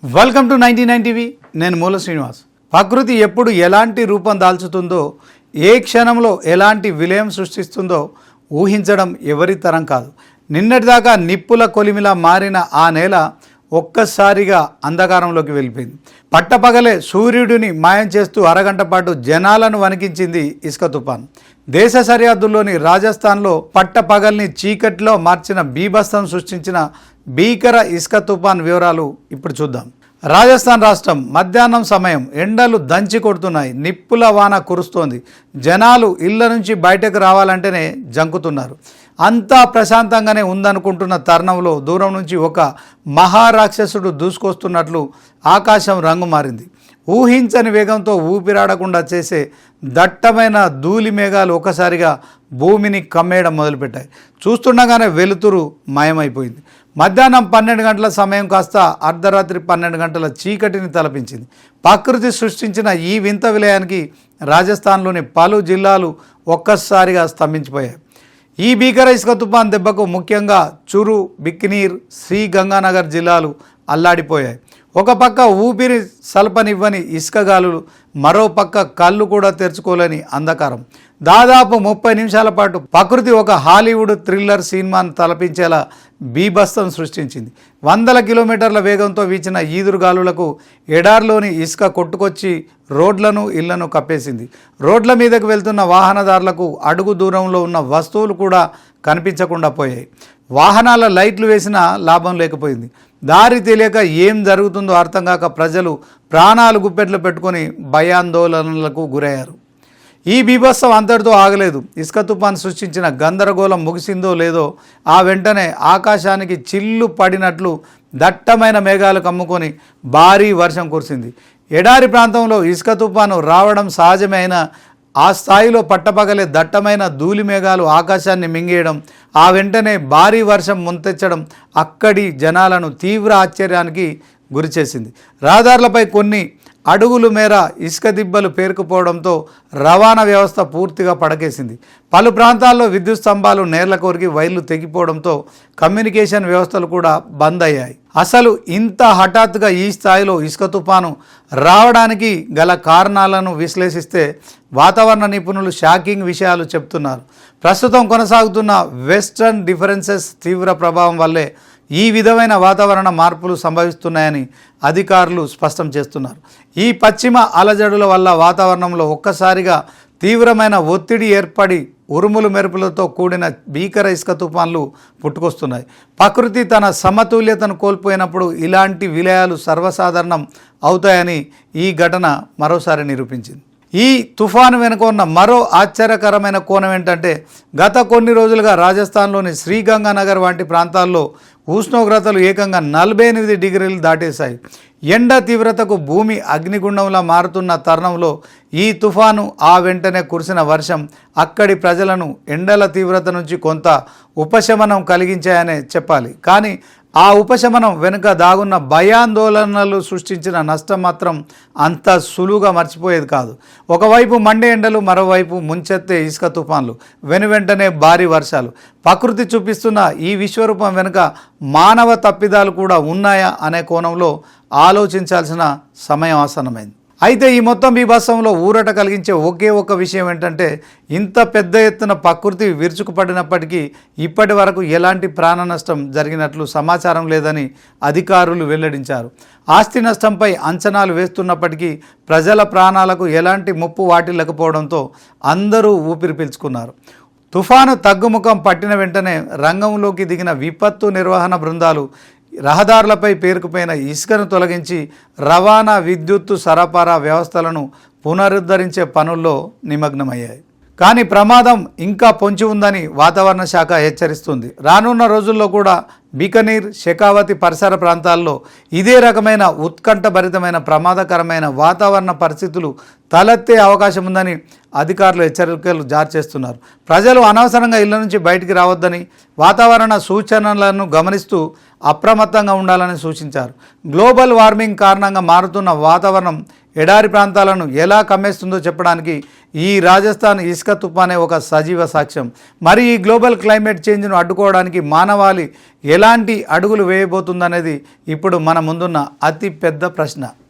Welcome to 99 TV. నేను మూల శ్రీనివాస్. ప్రకృతి ఎప్పుడు ఎలాంటి రూపం దాల్చుతుందో, ఏ క్షణంలో ఎలాంటి విలయం సృష్టిస్తుందో ఊహించడం ఎవరి తరం కాదు. నిన్నటిదాకా నిప్పుల కొలిమిలా మారిన ఆ నేల ఒక్కసారిగా అంధకారంలోకి వెళ్ళిపోయింది. పట్టపగలే సూర్యుడిని మాయం చేస్తూ అరగంట పాటు జనాలను వణికించింది ఇసుక తుఫాన్. దేశ సరిహద్దుల్లోని రాజస్థాన్లో పట్టపగల్ని చీకట్లో మార్చిన బీభత్సం సృష్టించిన భీకర ఇసుక తుఫాన్ వివరాలు ఇప్పుడు చూద్దాం. రాజస్థాన్ రాష్ట్రం మధ్యాహ్నం సమయం ఎండలు దంచి కొడుతున్నాయి. నిప్పుల వాన కురుస్తోంది. జనాలు ఇళ్ల నుంచి బయటకు రావాలంటేనే జంకుతున్నారు. అంతా ప్రశాంతంగానే ఉందనుకుంటున్న తరుణంలో దూరం నుంచి ఒక మహారాక్షసుడు దూసుకొస్తున్నట్లు ఆకాశం రంగు మారింది. ఊహించని వేగంతో ఊపిరాడకుండా చేసే దట్టమైన ధూళి మేఘాలు ఒకసారిగా భూమిని కమ్మేయడం మొదలుపెట్టాయి. చూస్తుండగానే వెలుతురు మాయమైపోయింది. మధ్యాహ్నం 12 గంటల సమయం కాస్త అర్ధరాత్రి 12 గంటల చీకటిని తలపించింది. ప్రకృతి సృష్టించిన ఈ వింత విలయానికి రాజస్థాన్లోని పలు జిల్లాలు ఒక్కసారిగా స్తంభించిపోయాయి. ఈ భీకర ఇసుక తుఫాన్ దెబ్బకు ముఖ్యంగా చురు, బిక్నీర్, శ్రీ గంగానగర్ జిల్లాలు అల్లాడిపోయాయి. ఒక పక్క ఊపిరి సల్పనివ్వని ఇసుక గాలులు, మరో పక్క కళ్ళు కూడా తెరుచుకోలేని అంధకారం. దాదాపు 30 నిమిషాల పాటు ప్రకృతి ఒక హాలీవుడ్ థ్రిల్లర్ సినిమాను తలపించేలా బీభత్సం సృష్టించింది. 100 కిలోమీటర్ల వేగంతో వీచిన ఈదురుగాలులకు ఎడార్లోని ఇసుక కొట్టుకొచ్చి రోడ్లను, ఇళ్లను కప్పేసింది. రోడ్ల మీదకు వెళ్తున్న వాహనదారులకు అడుగు దూరంలో ఉన్న వస్తువులు కూడా కనిపించకుండా పోయాయి. వాహనాల లైట్లు వేసినా లాభం లేకపోయింది. దారి తెలియక ఏం జరుగుతుందో అర్థం కాక ప్రజలు ప్రాణాలు గుప్పెట్లు పెట్టుకొని భయాందోళనలకు గురయ్యారు. ఈ బీభత్సం అంతటితో ఆగలేదు. ఇసుక తుఫాన్ సృష్టించిన గందరగోళం ముగిసిందో లేదో ఆ వెంటనే ఆకాశానికి చిల్లు పడినట్లు దట్టమైన మేఘాలు కమ్ముకొని భారీ వర్షం కురిసింది. ఎడారి ప్రాంతంలో ఇసుక తుఫాను రావడం సహజమే అయినా ఆ స్థాయిలో పట్టపగలే దట్టమైన ధూళి మేఘాలు ఆకాశాన్ని మింగేయడం, ఆ వెంటనే భారీ వర్షం ముంతెచ్చడం అక్కడి జనాలను తీవ్ర ఆశ్చర్యానికి గురిచేసింది. రహదారులపై కొన్ని అడుగుల మేర ఇసుక దిబ్బలు పేరుకుపోవడంతో రవాణా వ్యవస్థ పూర్తిగా పడకేసింది. పలు ప్రాంతాల్లో విద్యుత్ స్తంభాలు నేర్ల కొరికి వైర్లు తెగిపోవడంతో కమ్యూనికేషన్ వ్యవస్థలు కూడా బంద్ అయ్యాయి. అసలు ఇంత హఠాత్తుగా ఈ స్థాయిలో ఇసుక తుఫాను రావడానికి గల కారణాలను విశ్లేషిస్తే వాతావరణ నిపుణులు షాకింగ్ విషయాలు చెప్తున్నారు. ప్రస్తుతం కొనసాగుతున్న వెస్టర్న్ డిఫరెన్సెస్ తీవ్ర ప్రభావం వల్లే ఈ విధమైన వాతావరణ మార్పులు సంభవిస్తున్నాయని అధికారులు స్పష్టం చేస్తున్నారు. ఈ పశ్చిమ అలజడుల వల్ల వాతావరణంలో ఒక్కసారిగా తీవ్రమైన ఒత్తిడి ఏర్పడి ఉరుములు మెరుపులతో కూడిన భీకర ఇసుక తుఫాన్లు పుట్టుకొస్తున్నాయి. ప్రకృతి తన సమతుల్యతను కోల్పోయినప్పుడు ఇలాంటి విలయాలు సర్వసాధారణం అవుతాయని ఈ ఘటన మరోసారి నిరూపించింది. ఈ తుఫాను వెనుక ఉన్న మరో ఆశ్చర్యకరమైన కోణం ఏంటంటే, గత కొన్ని రోజులుగా రాజస్థాన్లోని శ్రీగంగానగర్ వంటి ప్రాంతాల్లో ఉష్ణోగ్రతలు ఏకంగా 48 డిగ్రీలు దాటేశాయి. ఎండ తీవ్రతకు భూమి అగ్నిగుండంలా మారుతున్న తరుణంలో ఈ తుఫాను, ఆ వెంటనే కురిసిన వర్షం అక్కడి ప్రజలను ఎండల తీవ్రత నుంచి కొంత ఉపశమనం కలిగించాయనే చెప్పాలి. కానీ ఆ ఉపశమనం వెనుక దాగున్న భయాందోళనలు సృష్టించిన నష్టం మాత్రం అంత సులువుగా మర్చిపోయేది కాదు. ఒకవైపు మండే ఎండలు, మరోవైపు ముంచెత్తే ఇసుక తుఫాన్లు, వెనువెంటనే భారీ వర్షాలు. ప్రకృతి చూపిస్తున్న ఈ విశ్వరూపం వెనుక మానవ తప్పిదాలు కూడా ఉన్నాయా అనే కోణంలో ఆలోచించాల్సిన సమయం ఆసన్నమైంది. అయితే ఈ మొత్తం బీభత్సంలో ఊరట కలిగించే ఒకే ఒక విషయం ఏంటంటే, ఇంత పెద్ద ఎత్తున ప్రకృతి విరుచుకుపడినప్పటికీ ఇప్పటి వరకు ఎలాంటి ప్రాణ నష్టం జరిగినట్లు సమాచారం లేదని అధికారులు వెల్లడించారు. ఆస్తి నష్టంపై అంచనాలు వేస్తున్నప్పటికీ ప్రజల ప్రాణాలకు ఎలాంటి ముప్పు వాటిల్లకపోవడంతో అందరూ ఊపిరి పీల్చుకున్నారు. తుఫాను తగ్గుముఖం పట్టిన వెంటనే రంగంలోకి దిగిన విపత్తు నిర్వహణ బృందాలు రహదారులపై పేరుకుపోయిన ఇసుకను తొలగించి రవాణా, విద్యుత్తు సరఫరా వ్యవస్థలను పునరుద్ధరించే పనుల్లో నిమగ్నమయ్యాయి. కానీ ప్రమాదం ఇంకా పొంచి ఉందని వాతావరణ శాఖ హెచ్చరిస్తుంది. రానున్న రోజుల్లో కూడా బికనీర్, షెకావతి పరిసర ప్రాంతాల్లో ఇదే రకమైన ఉత్కంఠభరితమైన ప్రమాదకరమైన వాతావరణ పరిస్థితులు తలెత్తే అవకాశం ఉందని అధికారులు హెచ్చరికలు జారీ చేస్తున్నారు. ప్రజలు అనవసరంగా ఇళ్ల నుంచి బయటికి రావద్దని, వాతావరణ సూచనలను గమనిస్తూ అప్రమత్తంగా ఉండాలని సూచించారు. గ్లోబల్ వార్మింగ్ కారణంగా మారుతున్న వాతావరణం ఎడారి ప్రాంతాలను ఎలా కమ్మేస్తుందో చెప్పడానికి ఈ రాజస్థాన్ ఇసుక తుఫానే ఒక సజీవ సాక్ష్యం. మరి ఈ గ్లోబల్ క్లైమేట్ చేంజ్ను అడ్డుకోవడానికి మానవాళి ఎలాంటి అడుగులు వేయబోతుందనేది ఇప్పుడు మన ముందున్న అతి పెద్ద ప్రశ్న.